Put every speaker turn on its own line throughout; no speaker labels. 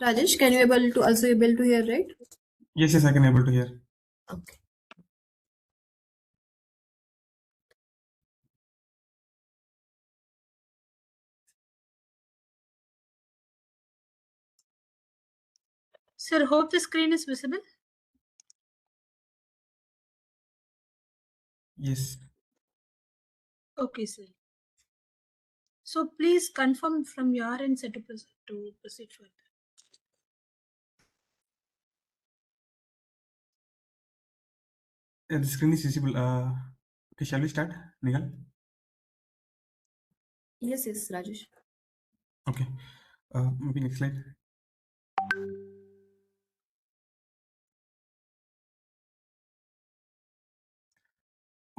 Rajesh, can you able to hear, right?
Yes, I can able to hear.
Okay.
Sir, hope the screen is visible.
Yes.
Okay, sir. So please confirm from your end, sir, to proceed further.
The screen is visible. Okay, shall we start, Nigal?
Yes, Rajesh.
Okay. Maybe next slide.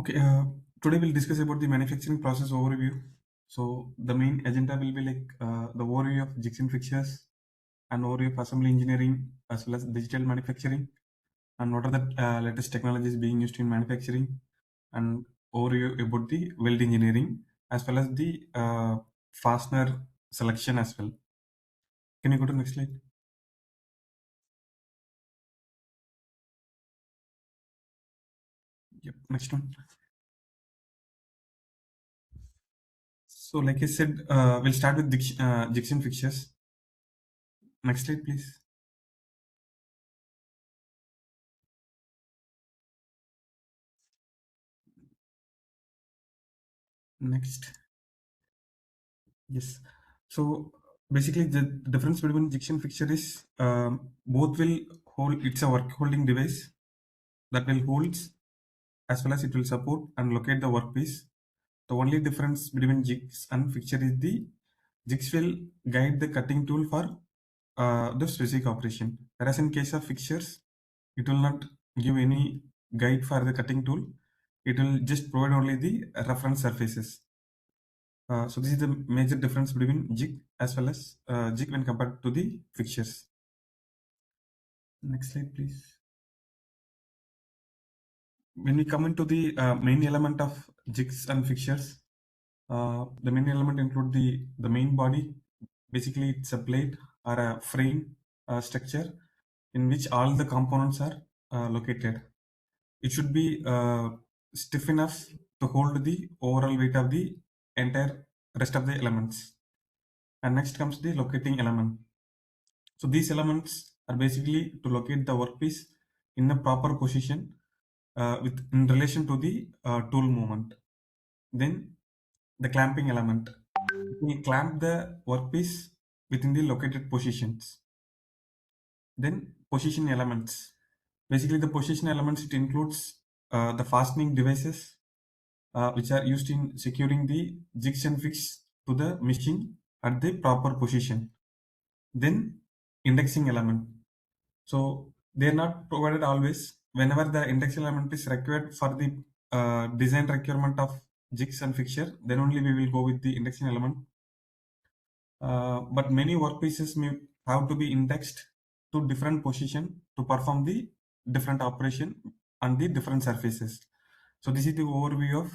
Okay. Today we'll discuss about the manufacturing process overview. So the main agenda will be like the overview of jigs and fixtures, and overview of assembly engineering as well as digital manufacturing, and what are the latest technologies being used in manufacturing, and overview about the weld engineering as well as the fastener selection as well. Can you go to next slide? Yep, next one. So, like I said, we'll start with jigs and fixtures. Next slide, please. Next. Yes. So, basically, the difference between jigs and fixture is both will hold. It's a work holding device that will holds as well as it will support and locate the workpiece. The only difference between jigs and fixture is the jigs will guide the cutting tool for the specific operation, whereas in case of fixtures, it will not give any guide for the cutting tool. It will just provide only the reference surfaces. So this is the major difference between jig as well as jig when compared to the fixtures. Next slide, please. When we come into the main element of jigs and fixtures, the main element include the main body. Basically, it's a plate or a frame structure in which all the components are located. It should be stiff enough to hold the overall weight of the entire rest of the elements. And next comes the locating element. So these elements are basically to locate the workpiece in a proper position with in relation to the tool movement. Then the clamping element. We clamp the workpiece within the located positions. Then position elements. Basically, the position elements, it includes the fastening devices which are used in securing the jigs and fix to the machine at the proper position. Then indexing element. So they are not provided always. Whenever the indexing element is required for the design requirement of jigs and fixture, then only we will go with the indexing element. But many workpieces may have to be indexed to different position to perform the different operation on the different surfaces. So this is the overview of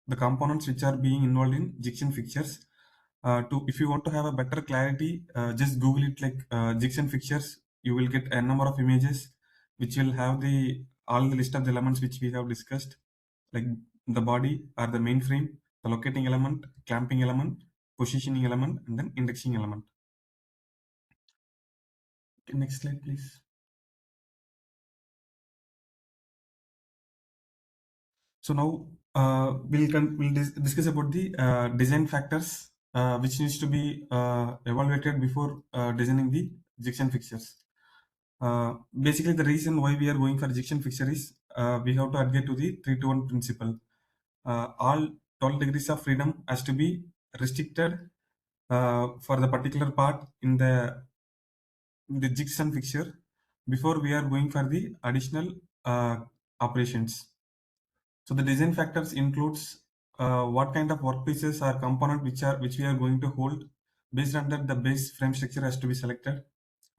the components which are being involved in jigs and fixtures. If you want to have a better clarity, just Google it like jigs and fixtures. You will get a number of images which will have the all the list of the elements which we have discussed, like the body or the main frame, the locating element, clamping element, positioning element, and then indexing element. Okay, next slide, please. So now we'll discuss about the design factors which needs to be evaluated before designing the jigs and fixtures. Basically, the reason why we are going for jigs and fixture is we have to adhere to the 3-to-1 principle. All 12 degrees of freedom has to be restricted for the particular part in the jigs and fixture before we are going for the additional operations. So the design factors includes what kind of workpieces or component which we are going to hold. Based on that, the base frame structure has to be selected,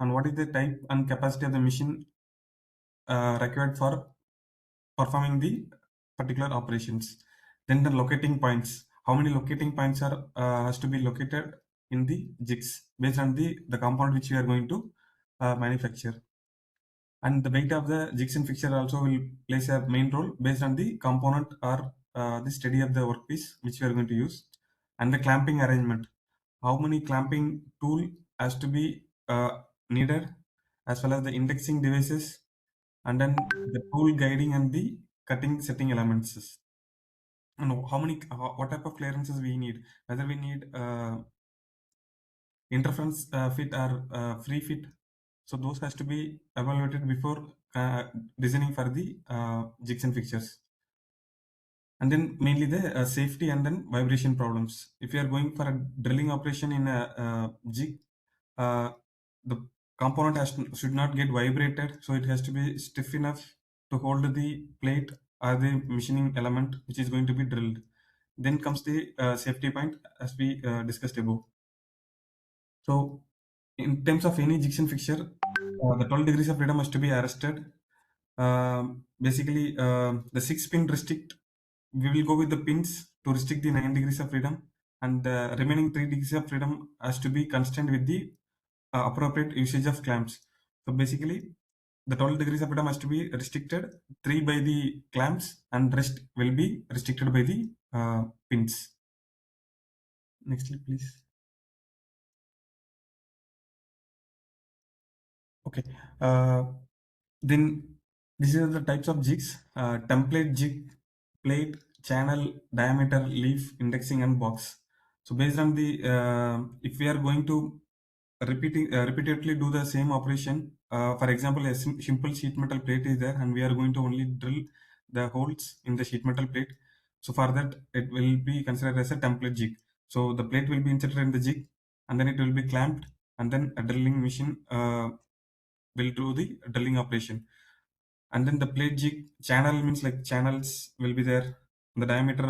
and what is the type and capacity of the machine required for performing the particular operations. Then the locating points. How many locating points are has to be located in the jigs based on the component which we are going to manufacture. And the weight of the jigs and fixture also will plays a main role based on the component or the steady of the workpiece which we are going to use, and the clamping arrangement. How many clamping tool has to be needed, as well as the indexing devices, and then the tool guiding and the cutting setting elements. How many, what type of clearances we need, whether we need interference fit or free fit. So those has to be evaluated before designing for the jigs and fixtures. And then mainly the safety and then vibration problems. If you are going for a drilling operation in a jig, the component should not get vibrated, so it has to be stiff enough to hold the plate or the machining element which is going to be drilled. Then comes the safety point, as we discussed above. So in terms of any jigs and fixture, the 12 degrees of freedom has to be arrested. Basically, the 6-pin restrict, we will go with the pins to restrict the 9 degrees of freedom, and the remaining 3 degrees of freedom has to be constrained with the appropriate usage of clamps. So basically, the 12 degrees of freedom has to be restricted, 3 by the clamps, and rest will be restricted by the pins. Next slide, please. Okay. Then these are the types of jigs: template jig, plate, channel, diameter, leaf, indexing, and box. So based on the if we are going to repeatedly do the same operation, for example, a simple sheet metal plate is there, and we are going to only drill the holes in the sheet metal plate. So for that, it will be considered as a template jig. So the plate will be inserted in the jig, and then it will be clamped, and then a drilling machine will do the drilling operation. And then the plate jig channel means like channels will be there. The diameter,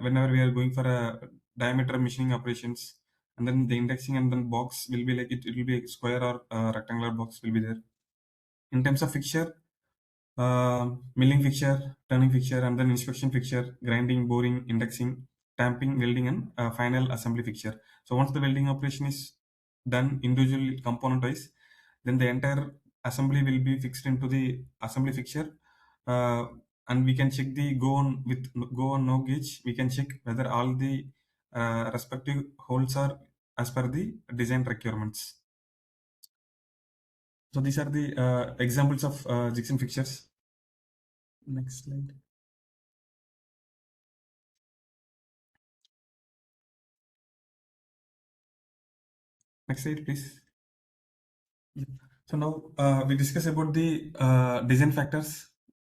whenever we are going for a diameter machining operations, and then the indexing and then box will be like it will be a square or rectangular box will be there. In terms of fixture, milling fixture, turning fixture, and then inspection fixture, grinding, boring, indexing, tamping, welding, and final assembly fixture. So once the welding operation is done individually component wise, then the entire assembly will be fixed into the assembly fixture, uh, and we can check the go on no gauge. We can check whether all the respective holes are as per the design requirements. So these are the examples of jigs and fixtures. Next slide. Next slide, please. Yeah. So now we discuss about the design factors,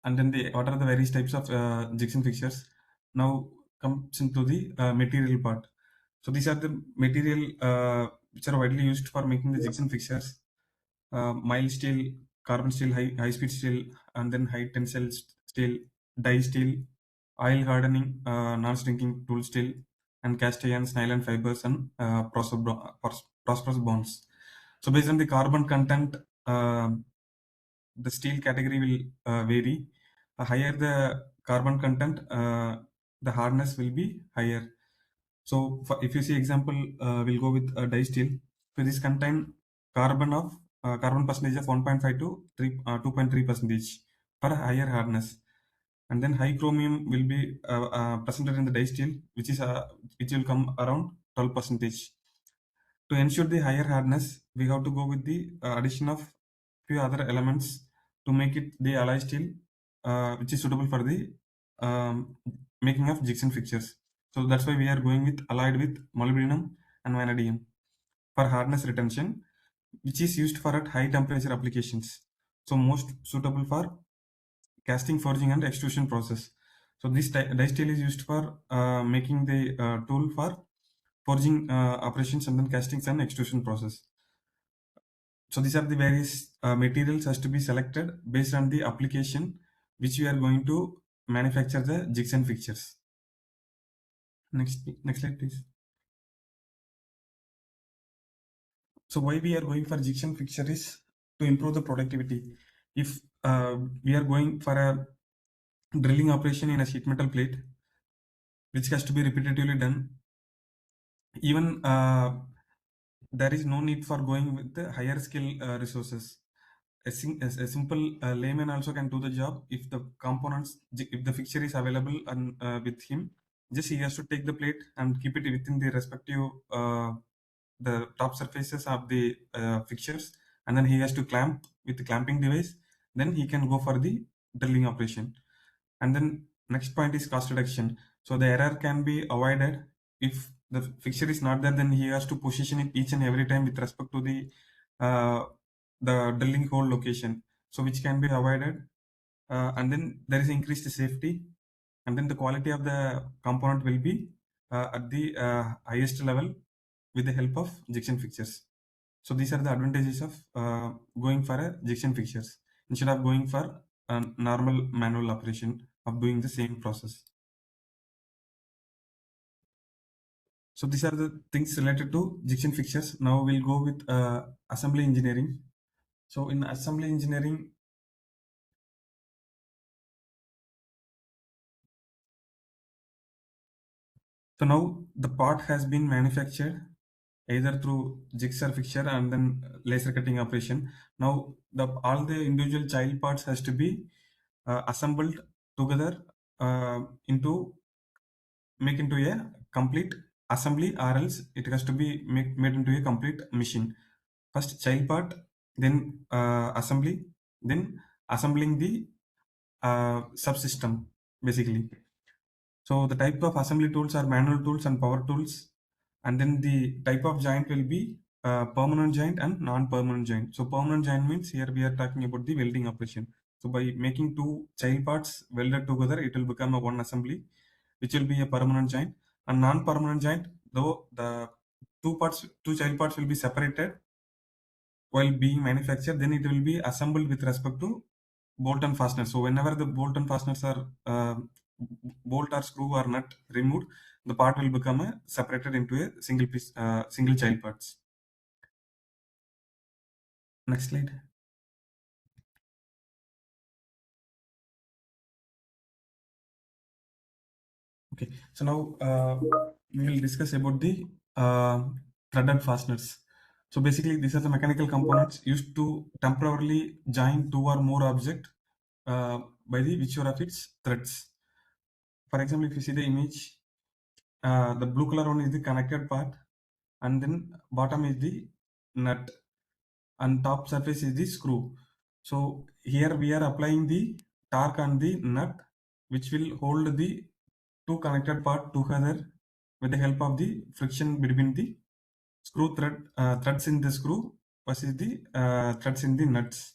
and then the what are the various types of jigs and fixtures. Now comes into the material part. So these are the material which are widely used for making the jigs and fixtures: mild steel, carbon steel, high speed steel, and then high tensile steel, die steel, oil hardening, non-shrinking tool steel, and cast irons, nylon fibers, and phosphorus bonds. So based on the carbon content, the steel category will vary. Higher the carbon content, the hardness will be higher. So if you see example, we'll go with a die steel. So this contain carbon percentage of 1.5 to 2.3 percentage for higher hardness. And then high chromium will be presented in the die steel, which will come around 12 percentage. To ensure the higher hardness, we have to go with the addition of few other elements to make it the alloy steel, which is suitable for the making of jigs and fixtures. So that's why we are going with alloyed with molybdenum and vanadium for hardness retention, which is used for at high temperature applications. So most suitable for casting, forging, and extrusion process. So this die steel is used for making the tool for forging operations, and then castings and extrusion process. So these are the various materials has to be selected based on the application which we are going to manufacture the jigs and fixtures. Next slide, please. So why we are going for jigs and fixture is to improve the productivity. If we are going for a drilling operation in a sheet metal plate, which has to be repetitively done, even there is no need for going with the higher skill resources. A simple layman also can do the job if the components, if the fixture is available and with him, just he has to take the plate and keep it within the respective the top surfaces of the fixtures, and then he has to clamp with the clamping device. Then he can go for the drilling operation. And then next point is cost reduction. So the error can be avoided if the fixture is not there. Then he has to position it each and every time with respect to uh, the drilling hole location, so which can be avoided. And then there is increased safety, and then the quality of the component will be at the highest level with the help of junction fixtures. So these are the advantages of going for a junction fixtures instead of going for a normal manual operation of doing the same process. So these are the things related to junction fixtures. Now we'll go with assembly engineering. So in assembly engineering, so now the part has been manufactured either through jigsaw fixture and then laser cutting operation. Now all the individual child parts has to be assembled together into make into a complete assembly, or else it has to be made into a complete machine. First child part, then assembly, then assembling the subsystem basically. So the type of assembly tools are manual tools and power tools, and then the type of joint will be permanent joint and non-permanent joint. So permanent joint means here we are talking about the welding operation. So by making two child parts welded together, it will become a one assembly, which will be a permanent joint. And non-permanent joint, though the two child parts will be separated while being manufactured, then it will be assembled with respect to bolt and fastener. So whenever the bolt and fasteners are bolt or screw or nut removed, the part will become separated into a single piece, single child parts. Next slide. Okay, so now we will discuss about the threaded fasteners. So basically, these are the mechanical components used to temporarily join two or more objects by the whichever of its threads. For example, if you see the image, the blue color one is the connected part, and then bottom is the nut, and top surface is the screw. So here we are applying the torque on the nut, which will hold the two connected part together with the help of the friction between the threads in the screw versus the threads in the nuts.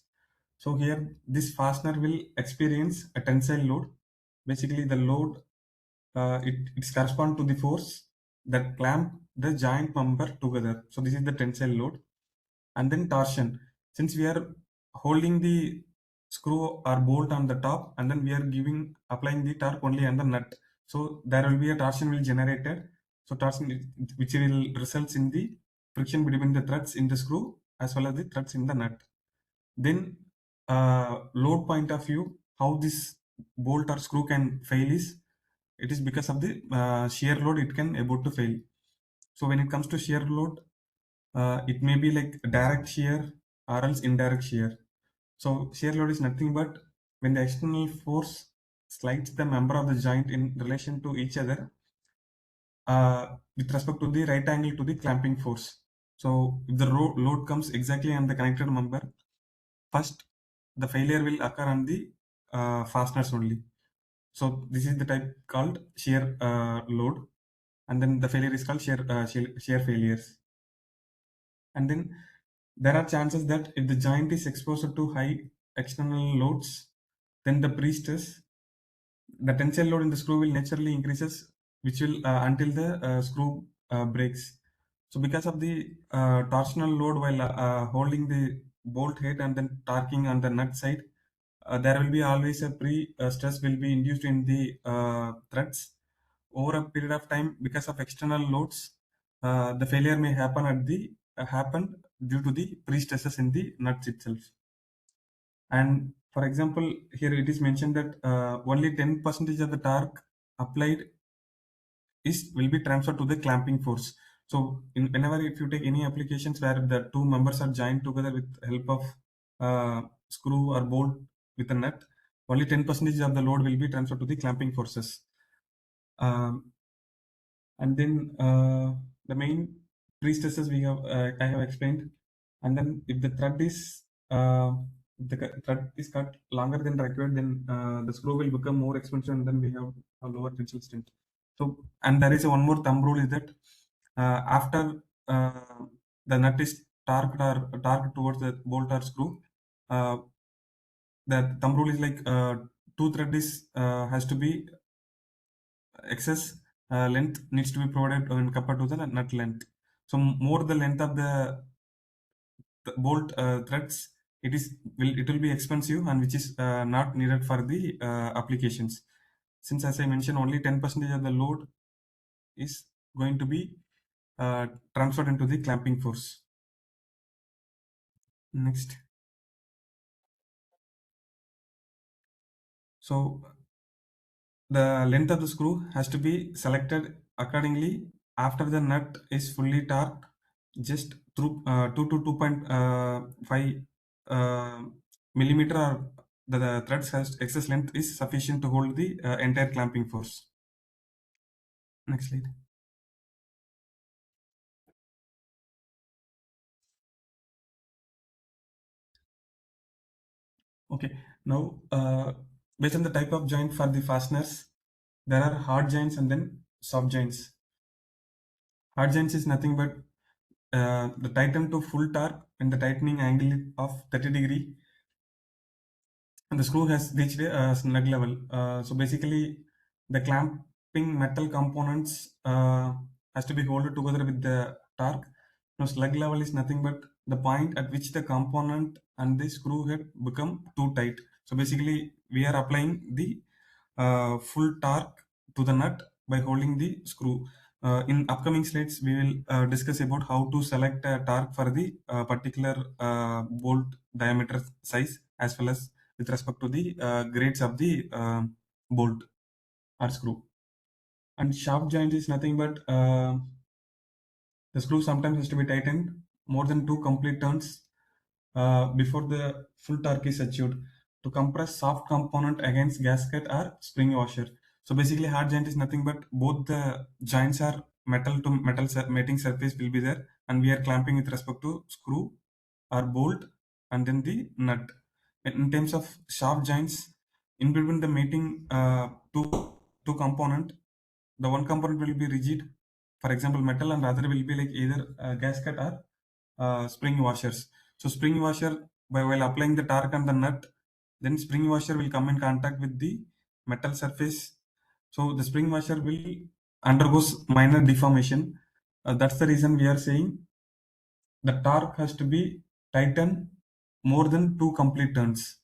So here this fastener will experience a tensile load. Basically the load it's correspond to the force that clamp the joint member together. So this is the tensile load. And then torsion, since we are holding the screw or bolt on the top, and then we are applying the torque only on the nut, so there will be a torsion will generated. So torsion which will results in the friction between the threads in the screw as well as the threads in the nut. Then load point of view, how this bolt or screw can fail is, it is because of the shear load it can able to fail. So when it comes to shear load, it may be like direct shear or else indirect shear. So shear load is nothing but when the external force slides the member of the joint in relation to each other with respect to the right angle to the clamping force. So if the load comes exactly on the connected member, first the failure will occur on the fasteners only. So this is the type called shear load, and then the failure is called shear failures. And then there are chances that if the joint is exposed to high external loads, then the pre-stress, the tensile load in the screw will naturally increases, which will until the screw breaks. So because of the torsional load while holding the bolt head and then torquing on the nut side, there will be always a pre-stress will be induced in the threads. Over a period of time, because of external loads, the failure may happen due to the pre-stresses in the nuts itself. And for example, here it is mentioned that only 10% of the torque applied will be transferred to the clamping force. So whenever if you take any applications where the two members are joined together with help of screw or bolt with a nut, only 10% of the load will be transferred to the clamping forces. Um, and then the main pre-stresses we have I have explained. And then if the thread is thread is cut longer than required, then the screw will become more expensive, and then we have a lower tensile strength. So, and there is one more thumb rule is that after the nut is torqued towards the bolt or screw, uh, the thumb rule is like two thread is has to be excess length needs to be provided when compared to the nut length. So more the length of the bolt threads, it will be expensive, and which is not needed for the applications. Since as I mentioned, only 10% of the load is going to be transferred into the clamping force. Next. So the length of the screw has to be selected accordingly after the nut is fully torqued, just through 2 to 2.5 uh, millimeter, or the threads has excess length is sufficient to hold the entire clamping force. Next slide. Okay, now based on the type of joint for the fasteners, there are hard joints and then soft joints. Hard joints is nothing but the tighten to full torque and the tightening angle of 30-degree, and the screw has reached a snug level. So basically, the clamping metal components has to be holded together with the torque. Now, slug level is nothing but the point at which the component and the screw head become too tight. So basically, we are applying the full torque to the nut by holding the screw. In upcoming slides, we will discuss about how to select a torque for the particular bolt diameter size, as well as with respect to the grades of the bolt or screw. And shaft joint is nothing but the screw sometimes has to be tightened more than 2 complete turns before the full torque is achieved to compress soft component against gasket or spring washer. So basically, hard joint is nothing but both the joints are metal to metal mating surface will be there, and we are clamping with respect to screw or bolt and then the nut. In terms of sharp joints, in between the mating two component, the one component will be rigid, for example metal, and other will be like either gasket or spring washers. So spring washer, while applying the torque on the nut, then spring washer will come in contact with the metal surface. So the spring washer will undergoes minor deformation. That's the reason we are saying the torque has to be tightened more than 2 complete turns.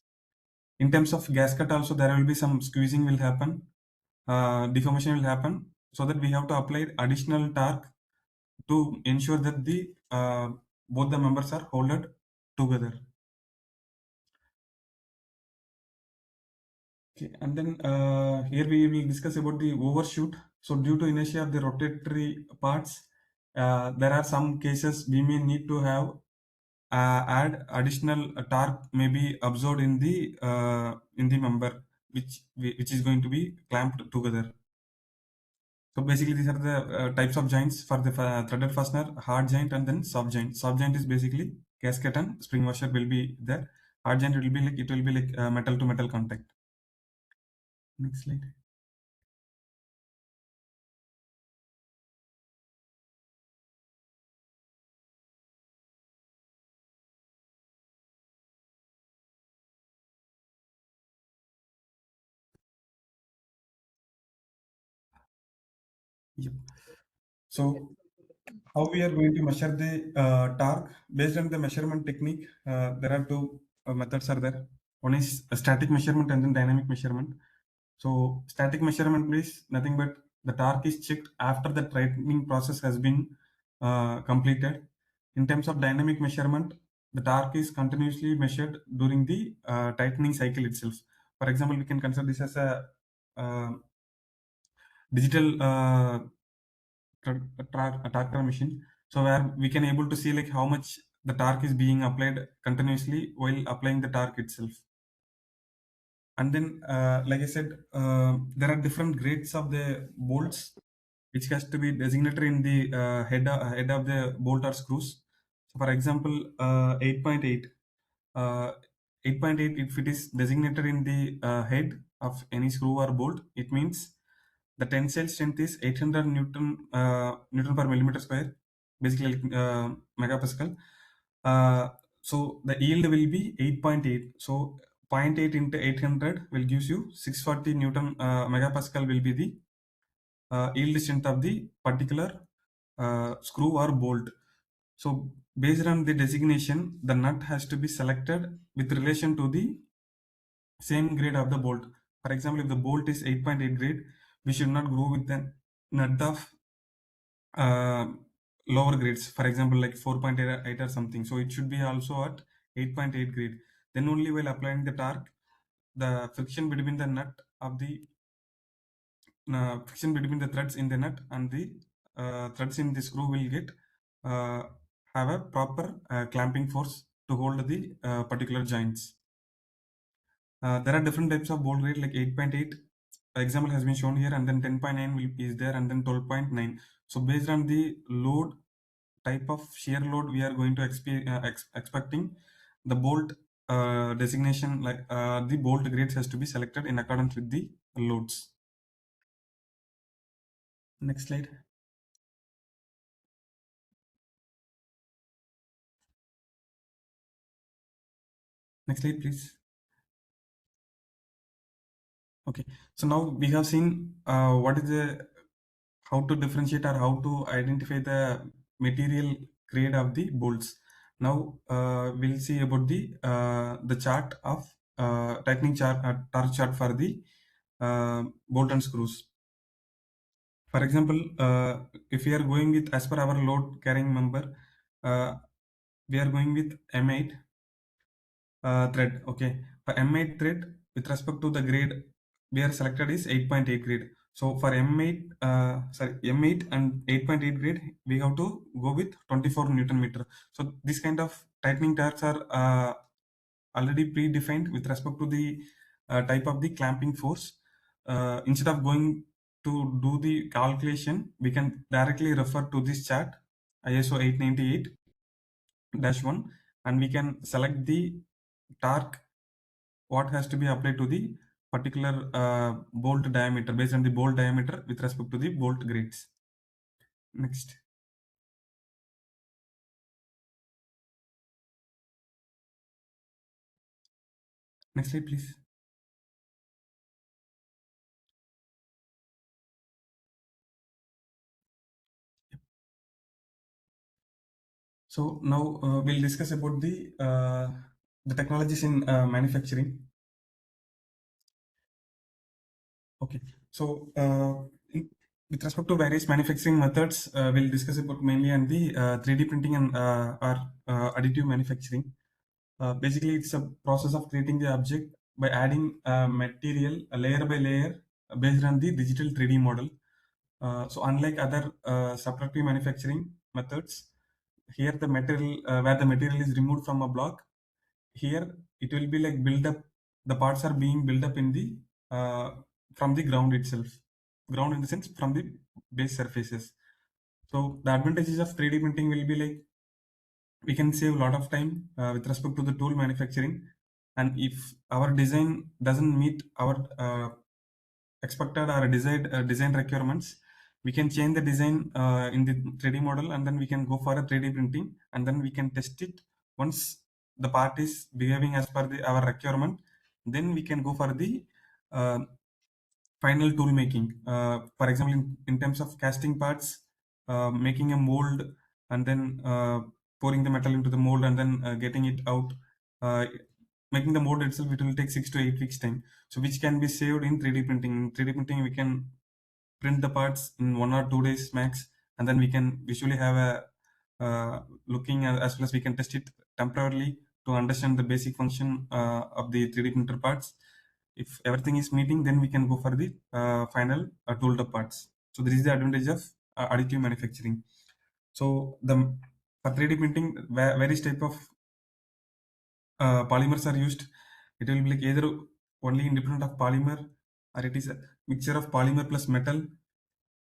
In terms of gasket also, there will be some squeezing will happen, deformation will happen, so that we have to apply additional torque to ensure that the both the members are holded together. Okay, and then here we will discuss about the overshoot. So due to inertia of the rotatory parts, there are some cases we may need to have add additional torque may be absorbed in the member which is going to be clamped together. So basically, these are the types of joints for the threaded fastener: hard joint and then soft joint. Soft joint is basically gasket and spring washer will be there. Hard joint will be like metal to metal contact. Next slide. Yep. So how we are going to measure the torque based on the measurement technique? There are two methods are there. One is a static measurement and then dynamic measurement. So static measurement is nothing but the torque is checked after the tightening process has been completed. In terms of dynamic measurement, the torque is continuously measured during the tightening cycle itself. For example, we can consider this as a digital tractor machine. So where we can able to see like how much the torque is being applied continuously while applying the torque itself. And then, like I said, there are different grades of the bolts, which has to be designated in the head of the bolt or screws. So, for example, 8.8. Uh, 8.8, if it is designated in the head of any screw or bolt, it means the tensile strength is 800 Newton per millimeter square, basically megapascal. Uh, so the yield will be 8.8. So zero point 0.8 into 800 will gives you 640 Newton megapascal will be the yield strength of the particular screw or bolt. So based on the designation, the nut has to be selected with relation to the same grade of the bolt. For example, if the bolt is 8.8 grade, we should not go with the nut of uh, lower grades. For example, like 4.8 or something. So it should be also at 8.8 grade. Then only while applying the torque, the friction between the nut of the friction between the threads in the nut and the threads in the screw will get have a proper clamping force to hold the particular joints. There are different types of bolt grade like 8.8 example has been shown here, and then 10.9 is there, and then 12.9. So based on the load type of shear load we are going to expecting, the bolt designation like the bolt grades has to be selected in accordance with the loads. Next slide. Next slide, please. Okay, so now we have seen what is the how to differentiate or how to identify the material grade of the bolts. Now we'll see about the chart of tightening chart, torque chart for the bolt and screws. For example, if we are going with as per our load carrying member, uh, we are going with M8 thread. Okay, for M8 thread, with respect to the grade we are selected is 8.8 grade. So for M8, M8 and 8.8 grade, we have to go with 24 Newton meter. So this kind of tightening torques are already predefined with respect to the type of the clamping force. Instead of going to do the calculation, we can directly refer to this chart, ISO 898-1, and we can select the torque what has to be applied to the particular bolt diameter based on the bolt diameter with respect to the bolt grades. Next. Next slide, please. So now we'll discuss about the technologies in manufacturing. Okay, so with respect to various manufacturing methods, we'll discuss about mainly on the 3D printing and or additive manufacturing. Basically, it's a process of creating the object by adding material layer by layer based on the digital 3D model. So unlike other subtractive manufacturing methods, here the material where the material is removed from a block, here it will be like build up. The parts are being built up in the from the ground itself. Ground in the sense from the base surfaces. So the advantages of 3D printing will be like we can save a lot of time with respect to the tool manufacturing, and if our design doesn't meet our expected or desired design requirements, we can change the design in the 3D model, and then we can go for a 3D printing, and then we can test it. Once the part is behaving as per our requirement, then we can go for the uh, final tool making. For example, in terms of casting parts, making a mold, and then pouring the metal into the mold, and then getting it out. Uh, Making the mold itself, it will take 6 to 8 weeks time. So which can be saved in 3D printing. In 3D printing, we can print the parts in 1 or 2 days max, and then we can visually have a looking as well as we can test it temporarily to understand the basic function of the 3D printer parts. If everything is meeting, then we can go for the final tooled up parts. So this is the advantage of additive manufacturing. So for 3D printing, various type of polymers are used. It will be like either only independent of polymer, or it is a mixture of polymer plus metal.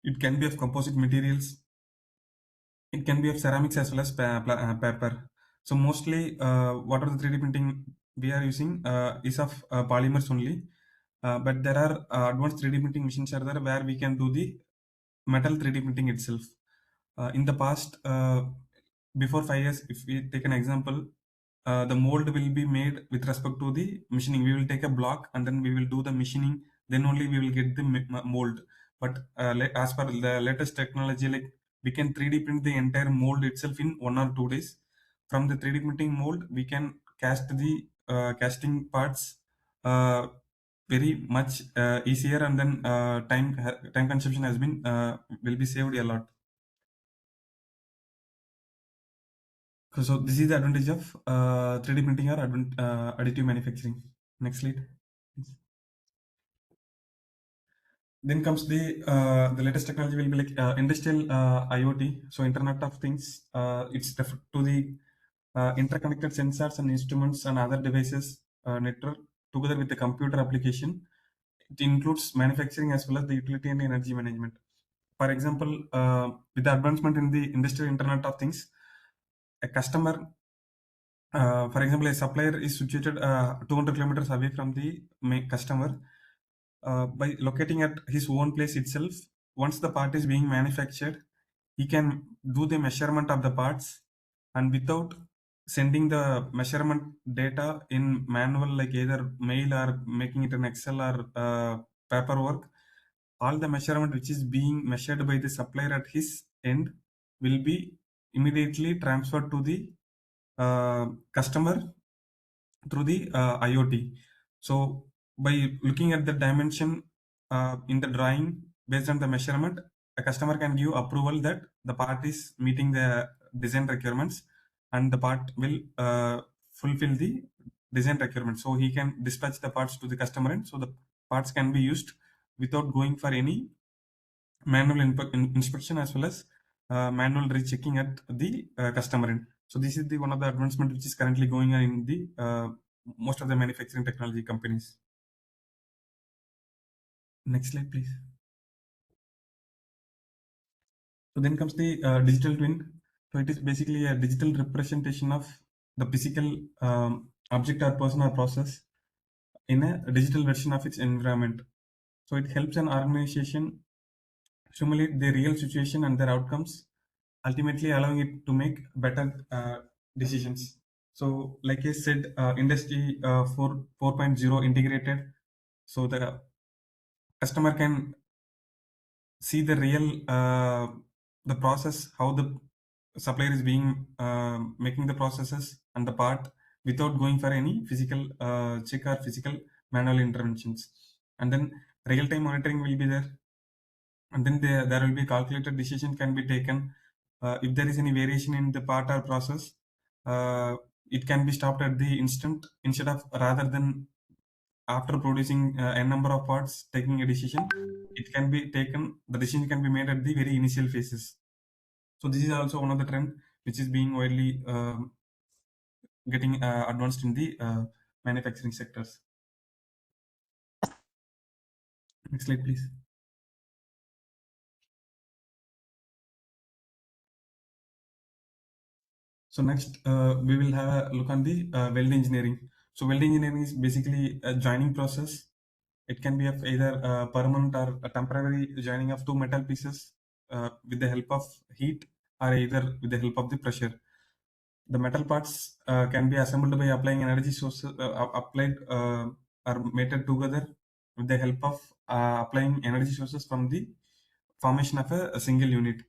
It can be of composite materials. It can be of ceramics as well as paper. So mostly, what are the 3D printing we are using is of polymers only. But there are advanced 3D printing machines are there where we can do the metal 3D printing itself. In the past, before 5 years, if we take an example, the mold will be made with respect to the machining. We will take a block and then we will do the machining. Then only we will get the mold. But as per the latest technology, like we can 3D print the entire mold itself in 1 or 2 days. From the 3D printing mold, we can cast the casting parts uh, very much easier, and then time consumption has been will be saved a lot. So this is the advantage of 3D printing or additive manufacturing. Next slide. Then comes the latest technology will be like industrial IoT. So Internet of Things. It's referred to the interconnected sensors and instruments and other devices network together with the computer application. It includes manufacturing as well as the utility and energy management. For example, with the advancement in the industrial Internet of Things, a customer, for example, a supplier is situated 200 kilometers away from the customer. By locating at his own place itself, once the part is being manufactured, he can do the measurement of the parts, and without sending the measurement data in manual, like either mail or making it in Excel or paperwork, all the measurement which is being measured by the supplier at his end will be immediately transferred to the customer through the IoT. So by looking at the dimension in the drawing based on the measurement, a customer can give approval that the part is meeting the design requirements and the part will fulfill the design requirements. So he can dispatch the parts to the customer, and so the parts can be used without going for any manual inspection as well as manual rechecking at the customer end. So this is the one of the advancement which is currently going on in the most of the manufacturing technology companies. Next slide, please. So then comes the digital twin. So it is basically a digital representation of the physical object or person or process in a digital version of its environment. So it helps an organization simulate the real situation and their outcomes, ultimately allowing it to make better decisions. So, like I said, industry 4.0 integrated, so the customer can see the real the process, how the supplier is being making the processes and the part without going for any physical check or physical manual interventions. And then real time monitoring will be there, and then there will be calculated decision can be taken. If there is any variation in the part or process, it can be stopped at the instant, instead of rather than after producing a number of parts taking a decision. It can be taken, the decision can be made at the very initial phases. So this is also one of the trend which is being widely getting advanced in the manufacturing sectors. Next slide, please. So next, we will have a look on the weld engineering. So weld engineering is basically a joining process. It can be of either permanent or a temporary joining of two metal pieces with the help of heat, or either with the help of the pressure. The metal parts can be assembled by applying energy sources, applied or mated together with the help of applying energy sources from the formation of a single unit.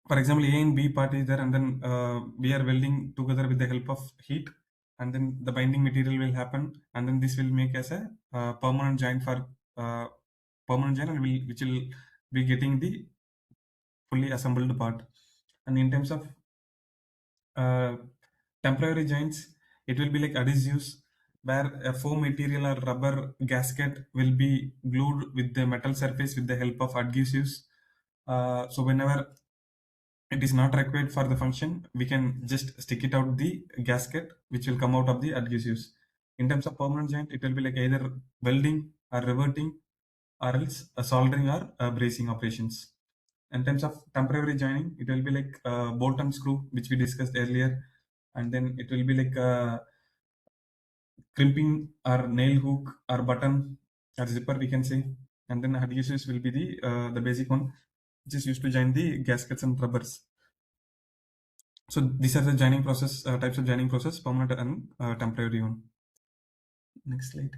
For example, A and B part is there, and then we are welding together with the help of heat, and then the binding material will happen, and then this will make as a permanent joint for permanent joint, and which will be getting the fully assembled part. And in terms of temporary joints, it will be like adhesives, where a foam material or rubber gasket will be glued with the metal surface with the help of adhesives. So whenever it is not required for the function, we can just stick it out the gasket, which will come out of the adhesives. In terms of permanent joint, it will be like either welding or reverting, or else soldering or bracing operations. In terms of temporary joining, it will be like bolt and screw, which we discussed earlier, and then it will be like crimping or nail hook or button or zipper, we can say, and then adhesives will be the basic one, which is used to join the gaskets and rubbers. So these are the joining process, types of joining process: permanent and temporary one. Next slide.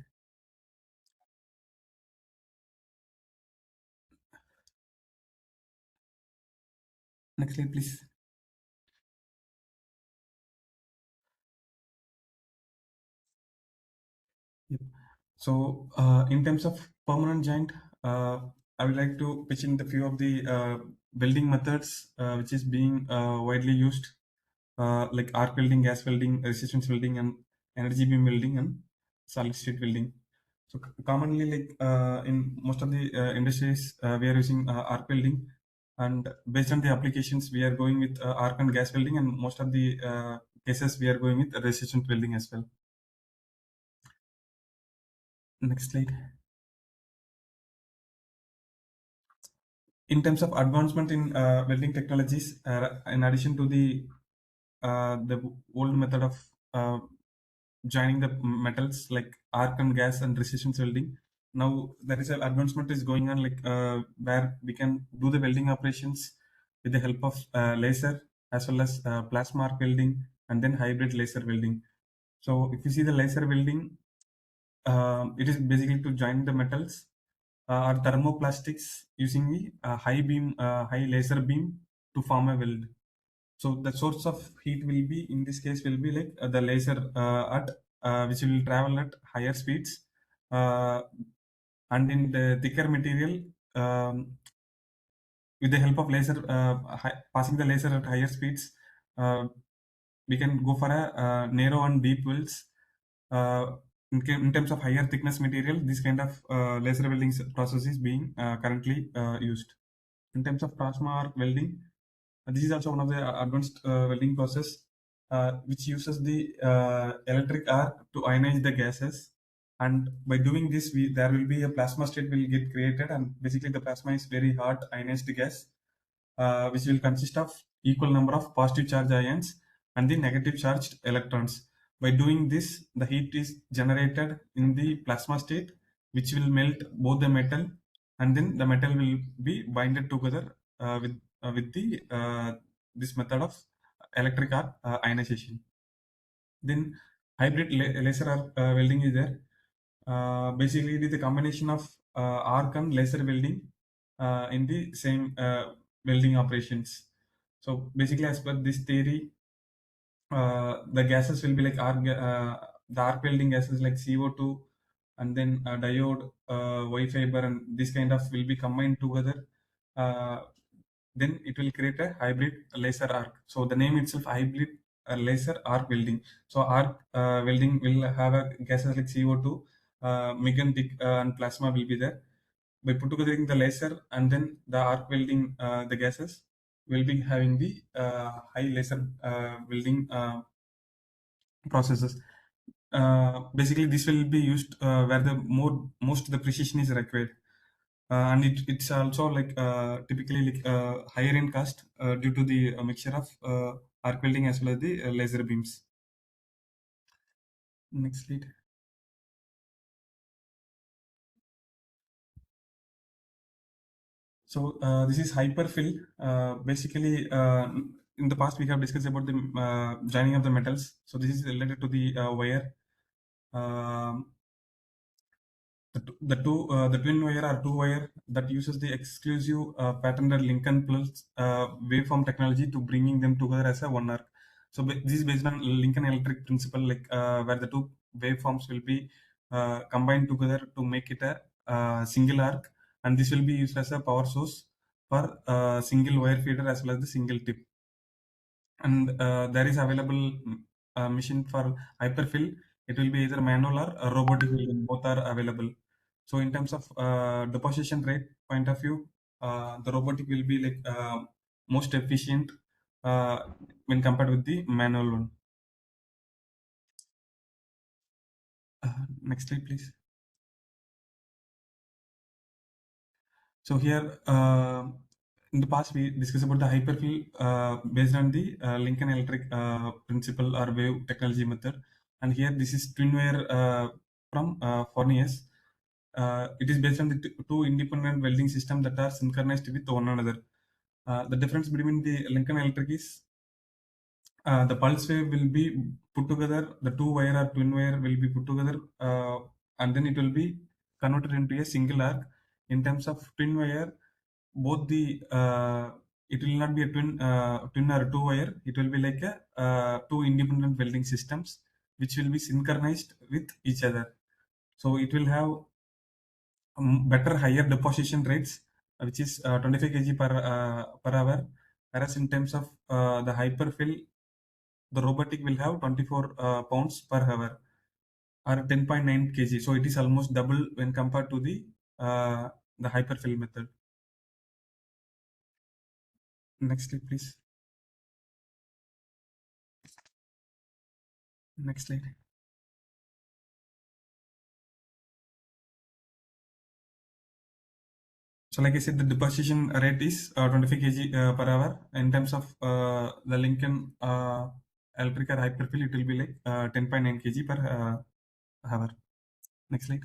Next slide, please. Yep. So in terms of permanent joint, I would like to pitch in the few of the welding methods which is being widely used, like arc welding, gas welding, resistance welding, and energy beam welding, and solid state welding. So commonly, like in most of the industries, we are using arc welding, and based on the applications, we are going with arc and gas welding, and most of the cases we are going with resistance welding as well. Next slide. In terms of advancement in welding technologies, in addition to the old method of joining the metals like arc and gas and resistance welding, now there is an advancement is going on, like where we can do the welding operations with the help of laser, as well as plasma arc welding, and then hybrid laser welding. So if you see the laser welding, it is basically to join the metals or thermoplastics using the high laser beam to form a weld. So the source of heat will be, in this case, will be like the laser at which will travel at higher speeds, uh, and in the thicker material, with the help of laser, passing the laser at higher speeds, uh, we can go for a narrow and deep welds. Uh, in terms of higher thickness material, this kind of laser welding process is being currently used. In terms of plasma arc welding, this is also one of the advanced welding process which uses the electric arc to ionize the gases. And by doing this, there will be a plasma state will get created, and basically the plasma is very hot ionized gas, which will consist of equal number of positive charge ions and the negative charged electrons. By doing this, the heat is generated in the plasma state, which will melt both the metal, and then the metal will be binded together with the this method of electric arc ionization. Then hybrid laser arc welding is there. Basically, it is a combination of arc and laser welding in the same welding operations. So basically, as per this theory, the gases will be like the arc welding gases like CO2, and then diode, Y fiber, and this kind of will be combined together. Uh, then it will create a hybrid laser arc. So the name itself, hybrid laser arc welding. So arc welding will have a gases like CO2, magnetic, and plasma will be there. By put together the laser and then the arc welding, the gases will be having the high laser welding processes. Basically, this will be used where the most the precision is required, and it's also like typically like higher in cost due to the mixture of arc welding as well as the laser beams. Next slide. So this is hyperfill. Basically, in the past we have discussed about the joining of the metals. So this is related to the wire. Um, the twin wire or two wire that uses the exclusive patented Lincoln Plus waveform technology to bringing them together as a one arc. So this is based on Lincoln electric principle, like where the two waveforms will be combined together to make it a single arc, and this will be used as a power source for single wire feeder as well as the single tip. And there is available machine for hyperfill. It will be either manual or robotic. Both are available. So in terms of deposition rate point of view, the robotic will be like most efficient when compared with the manual one. Next slide, please. So here, in the past, we discussed about the hyperfill based on the Lincoln Electric principle or wave technology method. And here, this is twin wire from Fornius. It is based on the two independent welding systems that are synchronized with one another. The difference between the Lincoln Electric is the pulse wave will be put together, the two wire or twin wire will be put together, and then it will be converted into a single arc. In terms of twin wire, both the it will not be a twin or two wire, it will be like a two independent welding systems which will be synchronized with each other. So it will have better higher deposition rates, which is 25 kg per hour, whereas in terms of the hyperfill, the robotic will have 24 pounds per hour or 10.9 kg. So it is almost double when compared to the hyperfill method. Next slide, please. Next slide. So like I said, the deposition rate is 25 kg per hour. In terms of the Lincoln electric or hyperfill, it will be like 10.9 kg per hour. Next slide.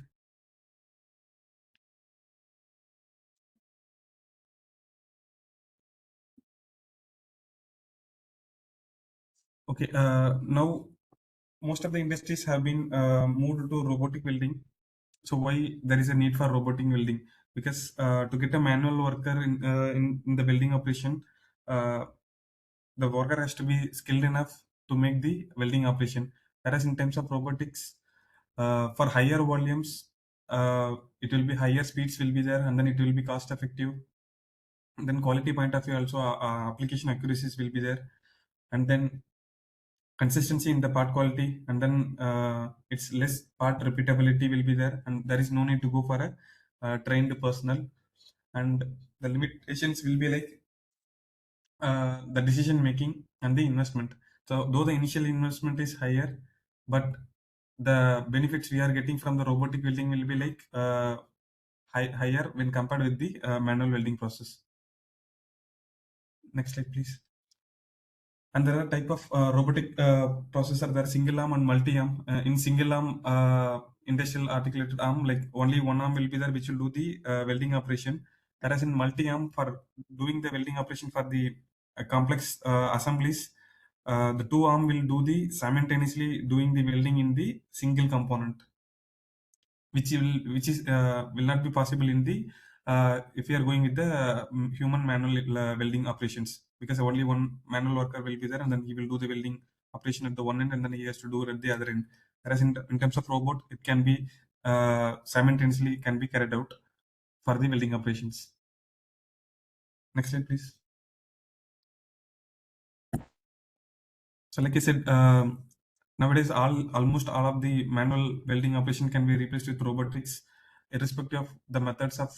Okay, now most of the industries have been moved to robotic welding. So why there is a need for robotic welding? Because to get a manual worker in the welding operation, uh, the worker has to be skilled enough to make the welding operation. Whereas in terms of robotics, for higher volumes, it will be higher speeds will be there, and then it will be cost effective. And then quality point of view also, application accuracies will be there, and then consistency in the part quality, and then it's less part repeatability will be there, and there is no need to go for a trained personnel. And the limitations will be like the decision making and the investment. So though the initial investment is higher, but the benefits we are getting from the robotic welding will be like higher when compared with the manual welding process. Next slide, please. And there are type of robotic processor. There are single arm and multi arm. In single arm industrial articulated arm, like only one arm will be there which will do the welding operation. Whereas in multi arm, for doing the welding operation for the complex assemblies, the two arm will do the simultaneously doing the welding in the single component, which is will not be possible in the if you are going with the human manual welding operations, because only one manual worker will be there, and then he will do the welding operation at the one end, and then he has to do it at the other end. Whereas in terms of robot, it can be simultaneously can be carried out for the welding operations. Next slide, please. So like I said, nowadays almost all of the manual welding operation can be replaced with robotics, irrespective of the methods of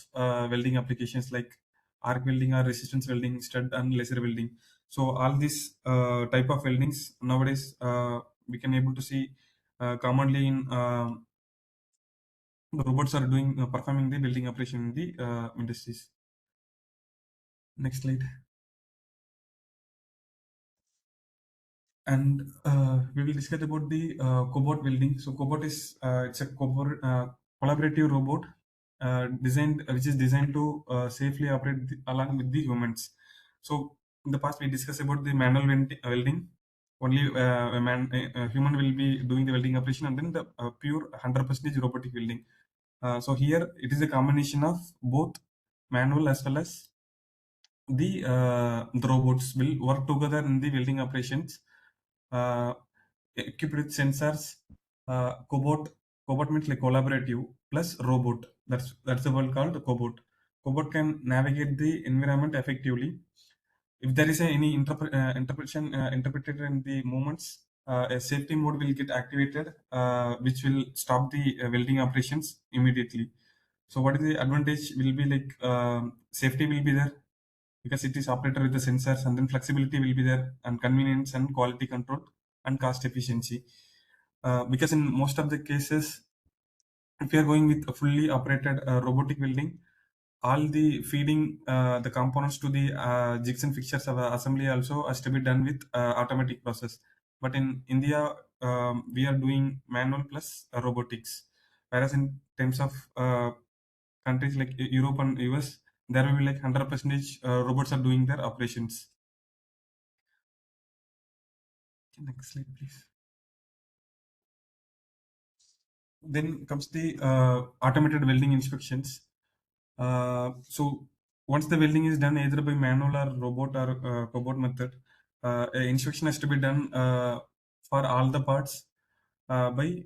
welding applications like arc welding or resistance welding, stud and laser welding. So all these type of weldings nowadays we can able to see commonly in the robots are doing performing the welding operation in the industries. Next slide. And we will discuss about the cobot welding. So cobot is it's a collaborative robot designed which is designed to safely operate along with the humans. So in the past we discussed about the manual welding. Only a human will be doing the welding operation, and then the pure 100% robotic welding. So here it is a combination of both manual as well as the robots will work together in the welding operations, uh, equipped with sensors. Cobot means like collaborative plus robot. That's the word called cobot. Cobot can navigate the environment effectively. If there is any interpreted in the movements, a safety mode will get activated, which will stop the welding operations immediately. So what is the advantage will be like safety will be there because it is operated with the sensors, and then flexibility will be there, and convenience and quality control and cost efficiency. Because in most of the cases, if you are going with a fully operated robotic welding, all the feeding the components to the jigs and fixtures of assembly also has to be done with automatic process. But in India, we are doing manual plus robotics. Whereas in terms of countries like Europe and US, there will be like 100% robots are doing their operations. Next slide, please. Then comes the automated welding inspections. So once the welding is done either by manual or robot or cobot method, inspection has to be done for all the parts by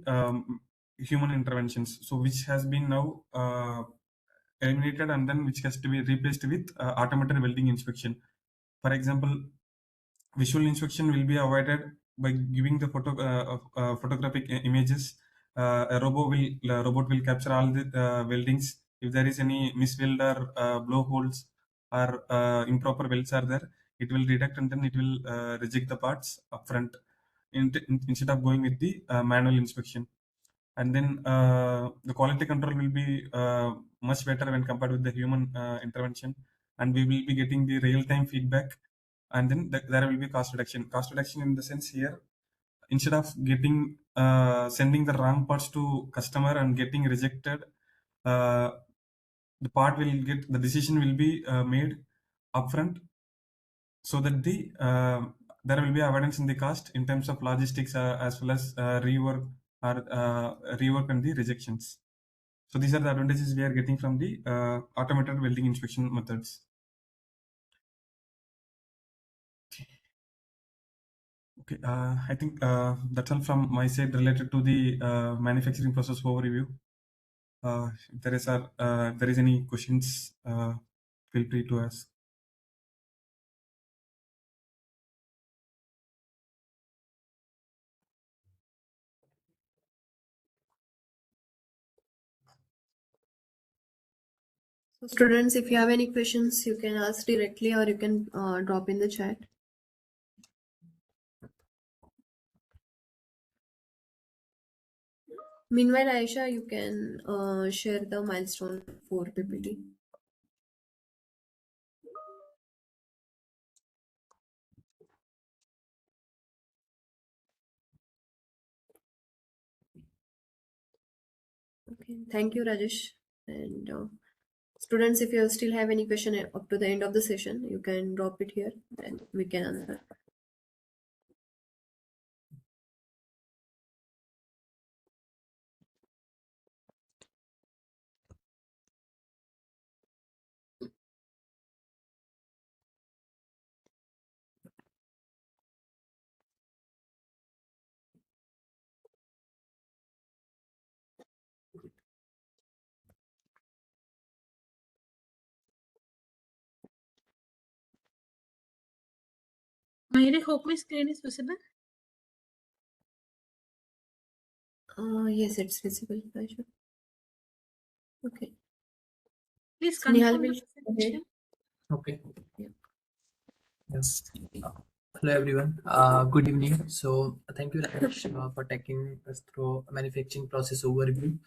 human interventions. So which has been now eliminated, and then which has to be replaced with automated welding inspection. For example, visual inspection will be avoided by giving the photographic images. Robot will capture all the weldings. If there is any misweld or blowholes or improper welds are there, it will detect, and then it will reject the parts upfront instead of going with the manual inspection. And then the quality control will be much better when compared with the human intervention, and we will be getting the real-time feedback. And then there will be cost reduction in the sense here, instead of getting sending the wrong parts to customer and getting rejected, uh, the decision will be made upfront, so that there will be avoidance in the cost in terms of logistics, as well as rework and the rejections. So these are the advantages we are getting from the automated welding inspection methods. Okay, I think that's all from my side related to the manufacturing process overview. If there is any questions, feel free to ask.
So students, if you have any questions, you can ask directly or you can drop in the chat. Meanwhile, Aisha, you can share the milestone 4 PPT. Okay, thank you, Rajesh. And students, if you still have any question up to the end of the session, you can drop it here and we can answer.
I hope my screen is visible.
Yes, it's visible, Aisha. Okay.
Please
So Nihal
confirm the
will
presentation.
Okay.
Yeah.
Yes. Hello everyone. Good evening. So thank you, Rajesh, for taking us through manufacturing process overview.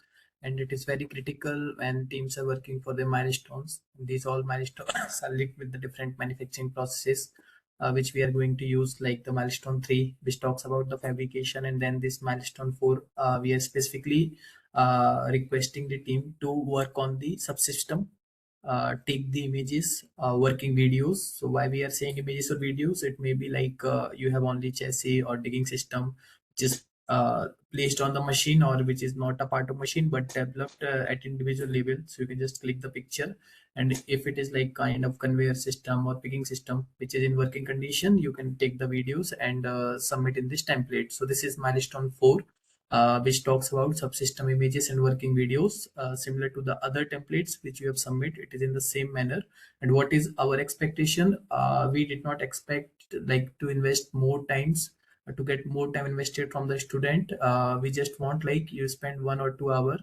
And it is very critical when teams are working for their milestones. These all milestones are linked with the different manufacturing processes, which we are going to use, like the milestone 3, which talks about the fabrication, and then this milestone 4, we are specifically requesting the team to work on the subsystem, take the images, working videos. So why we are saying images or videos, it may be like you have only chassis or digging system which is placed on the machine, or which is not a part of machine but developed at individual level. So you can just click the picture, and if it is like kind of conveyor system or picking system which is in working condition, you can take the videos and submit in this template. So this is milestone 4, which talks about subsystem images and working videos, similar to the other templates which you have submitted. It is in the same manner. And what is our expectation? We did not expect like to invest more times, to get more time invested from the student. We just want like you spend 1 or 2 hour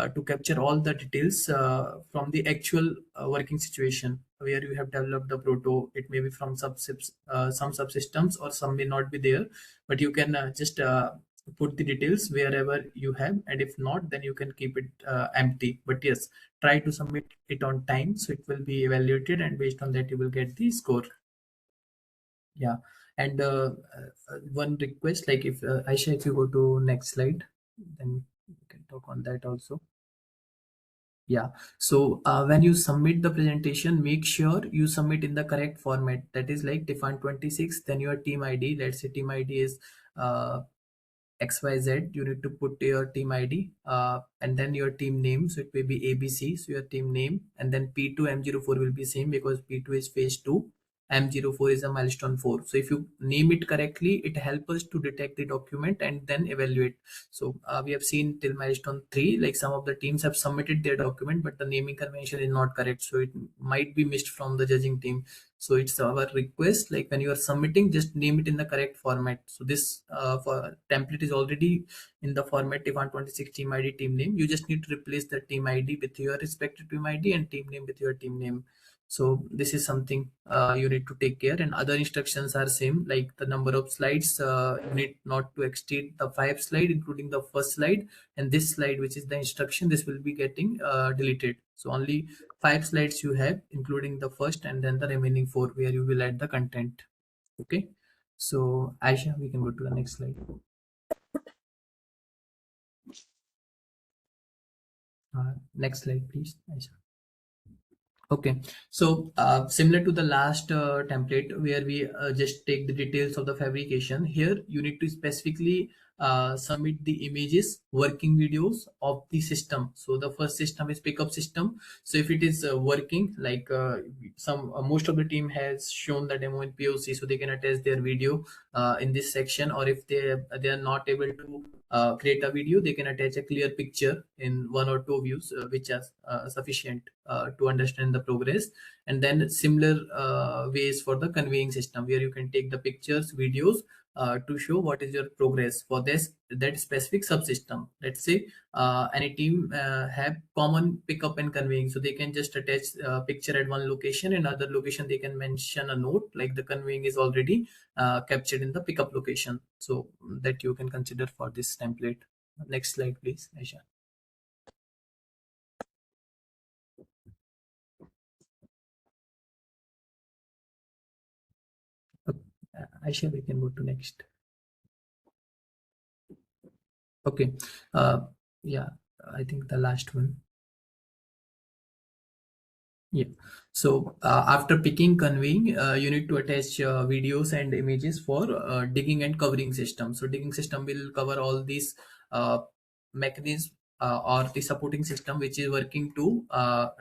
to capture all the details from the actual working situation where you have developed the proto. It may be from some subsystems, or some may not be there, but you can just put the details wherever you have, and if not, then you can keep it empty. But yes, try to submit it on time, so it will be evaluated, and based on that you will get the score. Yeah. And one request, like if Aisha, if you go to next slide, then we can talk on that also. Yeah. So when you submit the presentation, make sure you submit in the correct format. That is like TIFAN 26, then your team ID. Let's say team ID is uh, XYZ. You need to put your team ID and then your team name. So it may be ABC. So your team name, and then P2 M04 will be same because P2 is phase 2. M04 is a milestone 4. So if you name it correctly, it helps us to detect the document and then evaluate. So we have seen till milestone 3, like some of the teams have submitted their document, but the naming convention is not correct. So it might be missed from the judging team. So it's our request, like when you are submitting, just name it in the correct format. So this for template is already in the format TIFAN 26 team ID team name. You just need to replace the team ID with your respective team ID and team name with your team name. So this is something you need to take care, and other instructions are same, like the number of slides you need not to exceed the 5 slide, including the first slide, and this slide, which is the instruction, this will be getting deleted. So only 5 slides you have, including the first, and then the remaining 4 where you will add the content. Okay. So Aisha, we can go to the next slide. Next slide, please, Aisha. Okay, so similar to the last template where we just take the details of the fabrication, here you need to specifically submit the images, working videos of the system. So the first system is pickup system. So if it is working, like some most of the team has shown the demo in POC, so they can attach their video in this section, or if they are not able to create a video, they can attach a clear picture in 1 or 2 views, which are sufficient to understand the progress. And then similar ways for the conveying system, where you can take the pictures, videos to show what is your progress for that specific subsystem. Let's say any team have common pickup and conveying, so they can just attach a picture at one location, and other location they can mention a note like the conveying is already captured in the pickup location. So that you can consider for this template. Next slide, please, Aisha. Aisha, we can go to next. Okay. Yeah, I think the last one. Yeah. So after picking conveying, you need to attach videos and images for digging and covering system. So digging system will cover all these mechanisms or the supporting system which is working to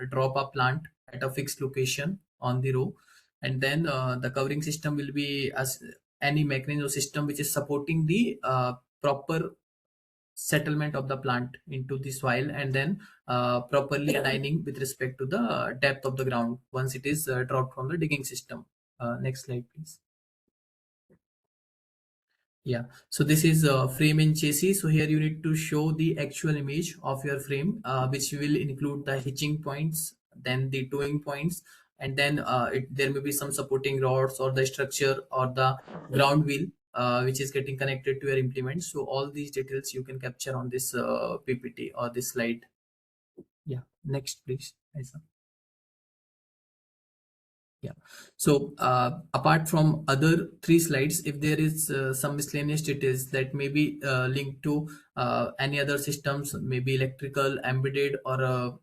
drop a plant at a fixed location on the row. And then the covering system will be as any mechanism or system which is supporting the proper settlement of the plant into the soil, and then properly aligning with respect to the depth of the ground once it is dropped from the digging system. Next slide, please. Yeah, so this is frame and chassis. So here you need to show the actual image of your frame, which will include the hitching points, then the towing points, and then there may be some supporting rods or the structure or the ground wheel which is getting connected to your implement. So all these details you can capture on this PPT or this slide. Yeah, next please, Aisa. Yeah. So apart from other 3 slides, if there is some miscellaneous details that may be linked to any other systems, maybe electrical, embedded, or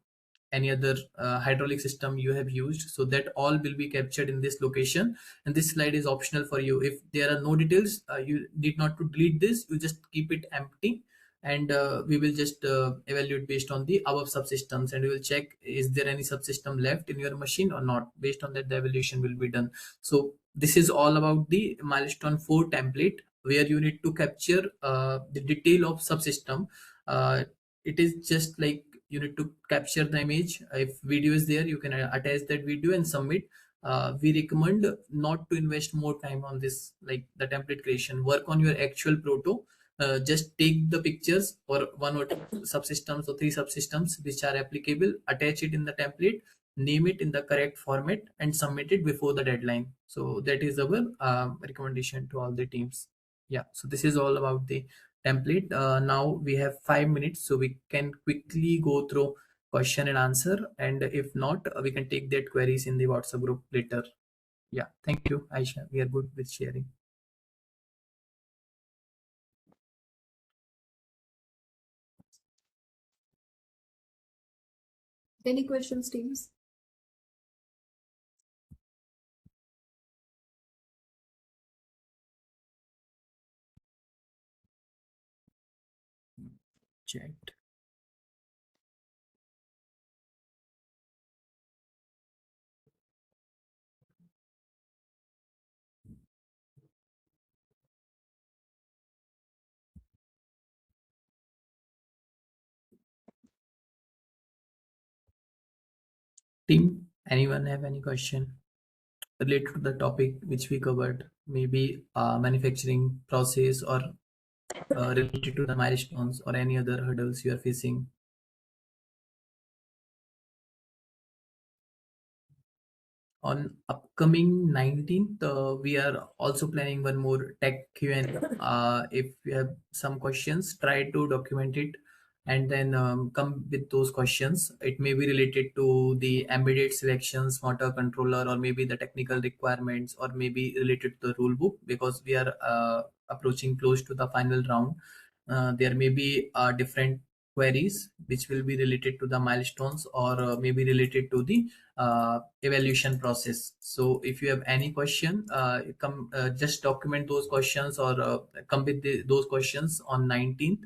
any other hydraulic system you have used, so that all will be captured in this location. And this slide is optional for you. If there are no details, you need not to delete this. You just keep it empty, and we will just evaluate based on the above subsystems, and we will check is there any subsystem left in your machine or not. Based on that, the evaluation will be done. So this is all about the milestone 4 template, where you need to capture the detail of subsystem. It is just like you need to capture the image. If video is there, you can attach that video and submit. We recommend not to invest more time on this, like the template creation. Work on your actual proto, just take the pictures or one or two subsystems or three subsystems which are applicable, attach it in the template, name it in the correct format, and submit it before the deadline. So that is our recommendation to all the teams. Yeah, so this is all about the template. Now we have 5 minutes, so we can quickly go through question and answer, and if not, we can take that queries in the WhatsApp group later. Yeah, thank you, Aisha. We are good with sharing.
Any questions, teams?
Chat. Team, anyone have any question related to the topic which we covered? Maybe manufacturing process or related to the milestones or any other hurdles you are facing. On upcoming 19th, we are also planning one more tech Q&A. If you have some questions, try to document it and then come with those questions. It may be related to the embedded selections, motor controller, or maybe the technical requirements, or maybe related to the rule book, because we are approaching close to the final round. There may be different queries which will be related to the milestones or maybe related to the evaluation process. So if you have any question, come just document those questions or come with those questions on 19th.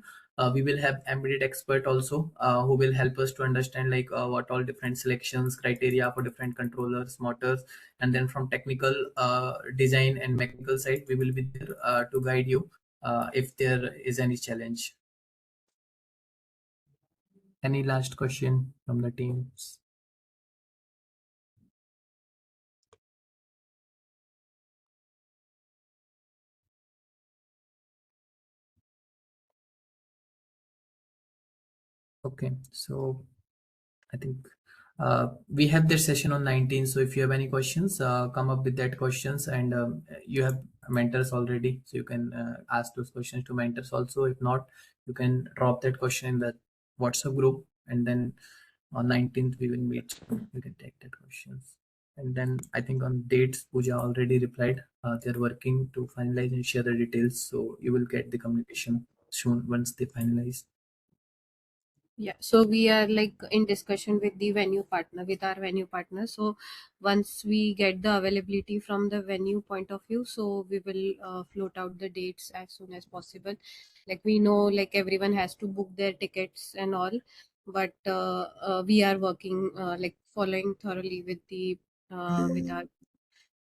We will have embedded expert also who will help us to understand like what all different selections criteria for different controllers, motors, and then from technical design and mechanical side we will be there to guide you if there is any challenge. Any last question from the teams? Okay, so I think we have this session on 19. So if you have any questions, come up with that questions, and you have mentors already, so you can ask those questions to mentors also. If not, you can drop that question in the WhatsApp group, and then on 19th we will meet. You can take that questions. And then I think on dates, Pooja already replied. They're working to finalize and share the details. So you will get the communication soon once they finalize.
Yeah, so we are like in discussion with the venue partner, with our venue partner. So once we get the availability from the venue point of view, so we will float out the dates as soon as possible. Like we know, like everyone has to book their tickets and all, but we are working like following thoroughly with the with our.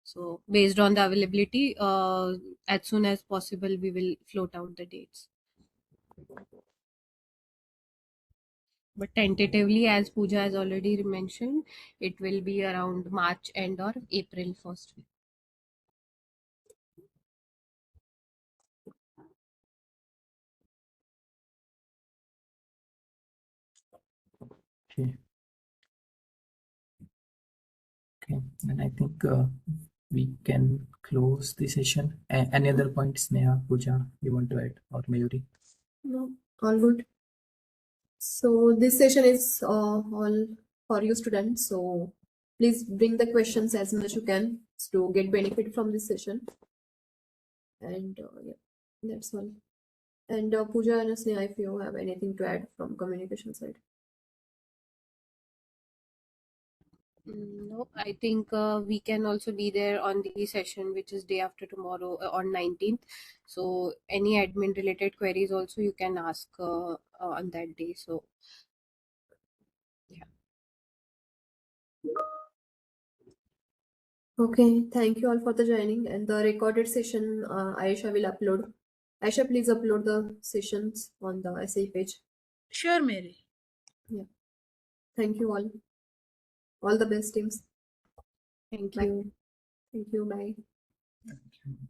So based on the availability, as soon as possible, we will float out the dates. But tentatively, as Pooja has already mentioned, it will be around March end or April first week.
Okay. Okay, and I think we can close the session. Any other points, Neha, Pooja, you want to add, or Mayuri?
No, all good. So this session is all for you students. So please bring the questions as much you can to get benefit from this session. And yeah, that's all. And Pooja and Sneha, if you have anything to add from communication side. No, I think we can also be there on the session, which is day after tomorrow on 19th. So any admin related queries also you can ask on that day. So yeah. Okay, thank you all for the joining, and the recorded session Aisha will upload. Aisha, please upload the sessions on the SAE page.
Sure, Mary.
Yeah. Thank you all. All the best teams.
Thank
Bye.
you.
Thank you. Bye.
Thank you.